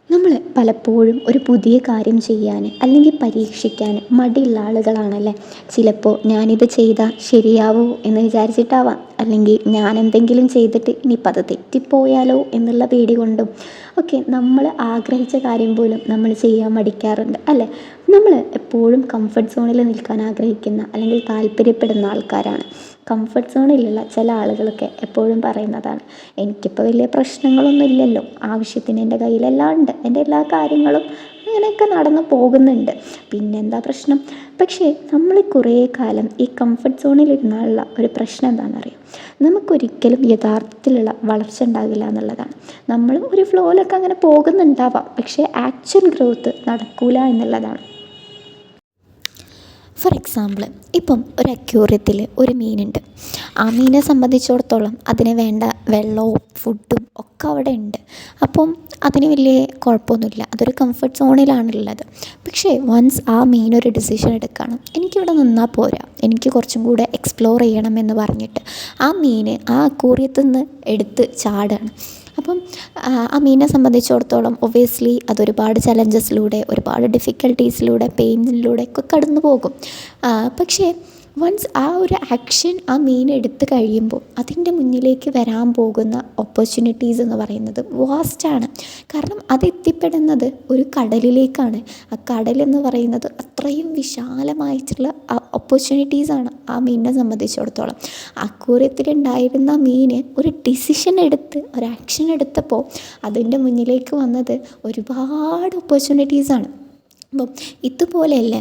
നമ്മൾ പലപ്പോഴും ഒരു പുതിയ കാര്യം ചെയ്യാൻ അല്ലെങ്കിൽ പരീക്ഷിക്കാൻ മടിയുള്ള ആളുകളാണല്ലേ. ചിലപ്പോൾ ഞാനിത് ചെയ്താൽ ശരിയാവോ എന്ന് വിചാരിച്ചിട്ടാവാം, അല്ലെങ്കിൽ ഞാൻ എന്തെങ്കിലും ചെയ്തിട്ട് ഇനിയിപ്പോൾ അത് തെറ്റിപ്പോയാലോ എന്നുള്ള പേടി കൊണ്ടും ഒക്കെ നമ്മൾ ആഗ്രഹിച്ച കാര്യം പോലും നമ്മൾ ചെയ്യാൻ മടിക്കാറുണ്ട് അല്ലേ. നമ്മൾ എപ്പോഴും കംഫർട്ട് സോണിൽ നിൽക്കാൻ ആഗ്രഹിക്കുന്ന അല്ലെങ്കിൽ താല്പര്യപ്പെടുന്ന ആൾക്കാരാണ്. കംഫർട്ട് സോണിലുള്ള ചില ആളുകളൊക്കെ എപ്പോഴും പറയുന്നതാണ്, എനിക്കിപ്പോൾ വലിയ പ്രശ്നങ്ങളൊന്നും ഇല്ലല്ലോ, ആവശ്യത്തിന് എൻ്റെ കയ്യിലെല്ലാം ഉണ്ട്, എൻ്റെ എല്ലാ കാര്യങ്ങളും അങ്ങനെയൊക്കെ നടന്നു പോകുന്നുണ്ട്, പിന്നെന്താ പ്രശ്നം. പക്ഷേ നമ്മൾ കുറേ കാലം ഈ കംഫർട്ട് സോണിലിരുന്നുള്ള ഒരു പ്രശ്നം എന്താണെന്നറിയാം, നമുക്കൊരിക്കലും യഥാർത്ഥത്തിലുള്ള വളർച്ച ഉണ്ടാകില്ല എന്നുള്ളതാണ്. നമ്മൾ ഒരു ഫ്ലോയിലൊക്കെ അങ്ങനെ പോകുന്നുണ്ടാവാം, പക്ഷേ ആക്ച്വൽ ഗ്രോത്ത് നടക്കൂല എന്നുള്ളതാണ്. ഫോർ എക്സാമ്പിൾ, ഇപ്പം ഒരു അക്വേറിയത്തിൽ ഒരു മീനുണ്ട്. ആ മീനെ സംബന്ധിച്ചിടത്തോളം അതിന് വേണ്ട വെള്ളവും ഫുഡും ഒക്കെ അവിടെ ഉണ്ട്. അപ്പം അതിന് വലിയ കുഴപ്പമൊന്നുമില്ല, അതൊരു കംഫർട്ട് സോണിലാണുള്ളത്. പക്ഷേ വൺസ് ആ മീനൊരു ഡിസിഷൻ എടുക്കുകയാണ്, എനിക്കിവിടെ നിന്നാൽ പോരാ, എനിക്ക് കുറച്ചും കൂടെ എക്സ്പ്ലോർ ചെയ്യണം എന്ന് പറഞ്ഞിട്ട് ആ മീൻ ആ അക്വേറിയത്തിൽ നിന്ന് എടുത്ത് ചാടുകയാണ്. അപ്പം ആ മീനിനെ സംബന്ധിച്ചിടത്തോളം ഒബ്വിയസ്ലി അതൊരുപാട് ചലഞ്ചസിലൂടെ, ഒരുപാട് ഡിഫിക്കൽട്ടീസിലൂടെ, പെയിനിലൂടെ ഒക്കെ കടന്നു പോകും. പക്ഷേ വൺസ് ആ ഒരു ആക്ഷൻ ആ മീൻ എടുത്ത് കഴിയുമ്പോൾ അതിൻ്റെ മുന്നിലേക്ക് വരാൻ പോകുന്ന ഓപ്പർച്യൂണിറ്റീസ് എന്ന് പറയുന്നത് വാസ്റ്റാണ്. കാരണം അതെത്തിപ്പെടുന്നത് ഒരു കടലിലേക്കാണ്. ആ കടലെന്ന് പറയുന്നത് അത്രയും വിശാലമായിട്ടുള്ള ഓപ്പർച്യൂണിറ്റീസാണ് ആ മീനിനെ സംബന്ധിച്ചിടത്തോളം. അക്വേറിയത്തിലുണ്ടായിരുന്ന മീൻ ഒരു ഡിസിഷൻ എടുത്ത് ഒരു ആക്ഷൻ എടുത്തപ്പോൾ അതിൻ്റെ മുന്നിലേക്ക് വന്നത് ഒരുപാട് ഓപ്പർച്യൂണിറ്റീസാണ്. അപ്പം ഇതുപോലെയല്ലേ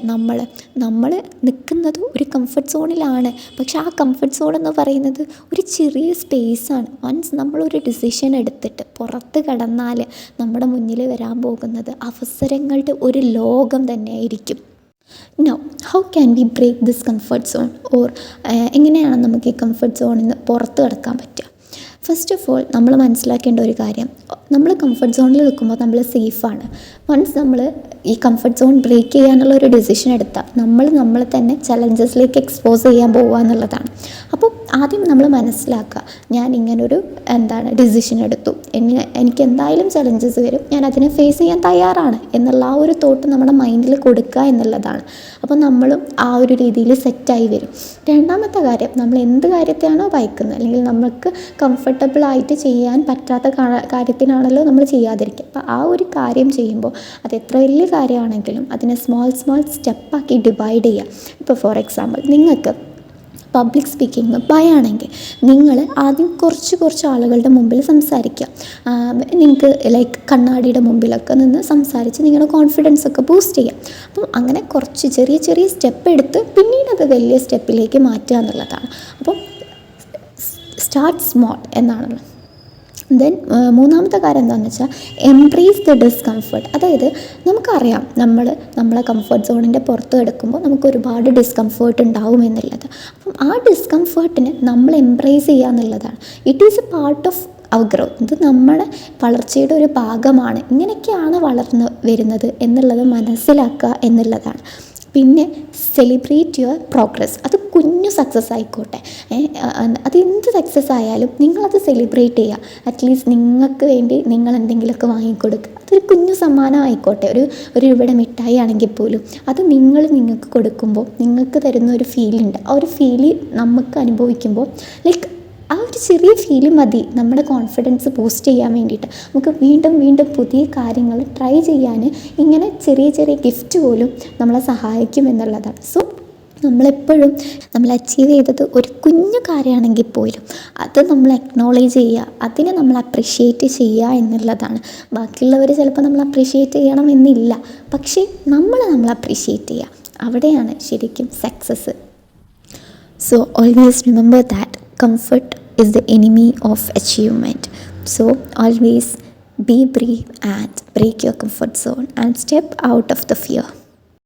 നമ്മൾ നിൽക്കുന്നത് ഒരു കംഫർട്ട് സോണിലാണ്. പക്ഷെ ആ കംഫർട്ട് സോൺ എന്ന് പറയുന്നത് ഒരു ചെറിയ സ്പേസാണ്. വൺസ് നമ്മളൊരു ഡിസിഷൻ എടുത്തിട്ട് പുറത്ത് കടന്നാൽ നമ്മുടെ മുന്നിൽ വരാൻ പോകുന്നത് അവസരങ്ങളുടെ ഒരു ലോകം തന്നെയായിരിക്കും. Now how can we break this comfort zone, or എങ്ങനെയാണ് നമുക്ക് ഈ കംഫർട്ട് സോണിൽ നിന്ന് പുറത്ത് കടക്കാൻ പറ്റുക? ഫസ്റ്റ് ഓഫ് ഓൾ നമ്മൾ മനസ്സിലാക്കേണ്ട ഒരു കാര്യം, നമ്മൾ കംഫർട്ട് സോണിൽ നിൽക്കുമ്പോൾ നമ്മൾ സേഫാണ്. വൺസ് നമ്മൾ ഈ കംഫർട്ട് സോൺ ബ്രേക്ക് ചെയ്യാനുള്ള ഒരു ഡിസിഷൻ എടുത്താൽ നമ്മളെ തന്നെ ചലഞ്ചസിലേക്ക് എക്സ്പോസ് ചെയ്യാൻ പോകുക എന്നുള്ളതാണ്. അപ്പോൾ ആദ്യം നമ്മൾ മനസ്സിലാക്കുക, ഞാൻ ഇങ്ങനൊരു ഡിസിഷൻ എടുത്തു, എനിക്ക് എന്തായാലും ചലഞ്ചസ് വരും, ഞാൻ അതിനെ ഫേസ് ചെയ്യാൻ തയ്യാറാണ് എന്നുള്ള ആ ഒരു തോട്ട് നമ്മുടെ മൈൻഡിൽ കൊടുക്കുക എന്നുള്ളതാണ്. അപ്പോൾ നമ്മളും ആ ഒരു രീതിയിൽ സെറ്റായി വരും. രണ്ടാമത്തെ കാര്യം, നമ്മൾ എന്ത് കാര്യത്തെയാണോ ഭയക്കുന്നത് അല്ലെങ്കിൽ നമുക്ക് കംഫർട്ടബിളായിട്ട് ചെയ്യാൻ പറ്റാത്ത കാര്യത്തിനാണല്ലോ നമ്മൾ ചെയ്യാതിരിക്കുക. അപ്പോൾ ആ ഒരു കാര്യം ചെയ്യുമ്പോൾ അത് എത്ര വലിയ കാര്യമാണെങ്കിലും അതിനെ സ്മോൾ സ്റ്റെപ്പാക്കി ഡിവൈഡ് ചെയ്യുക. ഇപ്പോൾ ഫോർ എക്സാമ്പിൾ, നിങ്ങൾക്ക് പബ്ലിക് സ്പീക്കിംഗ് ഭയമാണെങ്കിൽ നിങ്ങൾ ആദ്യം കുറച്ച് ആളുകളുടെ മുമ്പിൽ സംസാരിക്കുക. നിങ്ങൾക്ക് ലൈക്ക് കണ്ണാടിയുടെ മുമ്പിലൊക്കെ നിന്ന് സംസാരിച്ച് നിങ്ങളുടെ കോൺഫിഡൻസൊക്കെ ബൂസ്റ്റ് ചെയ്യുക. അപ്പം അങ്ങനെ കുറച്ച് ചെറിയ സ്റ്റെപ്പ് എടുത്ത് പിന്നീട് അത് വലിയ സ്റ്റെപ്പിലേക്ക് മാറ്റുക എന്നുള്ളതാണ്. അപ്പം സ്റ്റാർട്ട് സ്മോൾ എന്നാണല്ലോ. ദെൻ മൂന്നാമത്തെ കാര്യം എന്താണെന്ന് വെച്ചാൽ എംബ്രേസ് ദ ഡിസ്കംഫർട്ട്. അതായത് നമുക്കറിയാം നമ്മളെ കംഫർട്ട് സോണിൻ്റെ പുറത്ത് കിടക്കുമ്പോൾ നമുക്ക് ഒരുപാട് ഡിസ്കംഫേർട്ട് ഉണ്ടാവും എന്നുള്ളത്. അപ്പം ആ ഡിസ്കംഫേർട്ടിനെ നമ്മൾ എംബ്രേസ് ചെയ്യുക എന്നുള്ളതാണ്. It is a part of our growth. ഇത് നമ്മുടെ വളർച്ചയുടെ ഒരു ഭാഗമാണ്. ഇങ്ങനെയൊക്കെയാണ് വളർന്ന് വരുന്നത് എന്നുള്ളത് മനസ്സിലാക്കുക എന്നുള്ളതാണ്. പിന്നെ സെലിബ്രേറ്റ് യുവർ പ്രോഗ്രസ്. അത് കുഞ്ഞു സക്സസ് ആയിക്കോട്ടെ, അതെന്ത് സക്സസ് ആയാലും നിങ്ങളത് സെലിബ്രേറ്റ് ചെയ്യുക. അറ്റ്ലീസ്റ്റ് നിങ്ങൾക്ക് വേണ്ടി നിങ്ങൾ എന്തെങ്കിലുമൊക്കെ വാങ്ങിക്കൊടുക്കുക. അതൊരു കുഞ്ഞു സമ്മാനം ആയിക്കോട്ടെ, ഒരു രൂപയുടെ മിഠായി ആണെങ്കിൽ പോലും അത് നിങ്ങൾക്ക് കൊടുക്കുമ്പോൾ നിങ്ങൾക്ക് തരുന്ന ഒരു ഫീലുണ്ട്. ആ ഒരു ഫീല് നമുക്ക് അനുഭവിക്കുമ്പോൾ ലൈക്ക് ആ ഒരു ചെറിയ ഫീല് മതി നമ്മുടെ കോൺഫിഡൻസ് ബൂസ്റ്റ് ചെയ്യാൻ വേണ്ടിയിട്ട്. നമുക്ക് വീണ്ടും പുതിയ കാര്യങ്ങൾ ട്രൈ ചെയ്യാൻ ഇങ്ങനെ ചെറിയ ഗിഫ്റ്റ് പോലും നമ്മളെ സഹായിക്കും എന്നുള്ളതാണ്. സോ നമ്മളെപ്പോഴും നമ്മൾ അച്ചീവ് ചെയ്തത് ഒരു കുഞ്ഞു കാര്യമാണെങ്കിൽ പോലും അത് നമ്മൾ അക്നോളേജ് ചെയ്യുക, അതിനെ നമ്മൾ അപ്രിഷ്യേറ്റ് ചെയ്യുക എന്നുള്ളതാണ്. ബാക്കിയുള്ളവർ ചിലപ്പോൾ നമ്മൾ അപ്രിഷ്യേറ്റ് ചെയ്യണം എന്നില്ല, പക്ഷേ നമ്മൾ അപ്രിഷ്യേറ്റ് ചെയ്യുക, അവിടെയാണ് ശരിക്കും success. So always remember that comfort is the enemy of achievement. So always be brave and break your comfort zone and step out of the fear.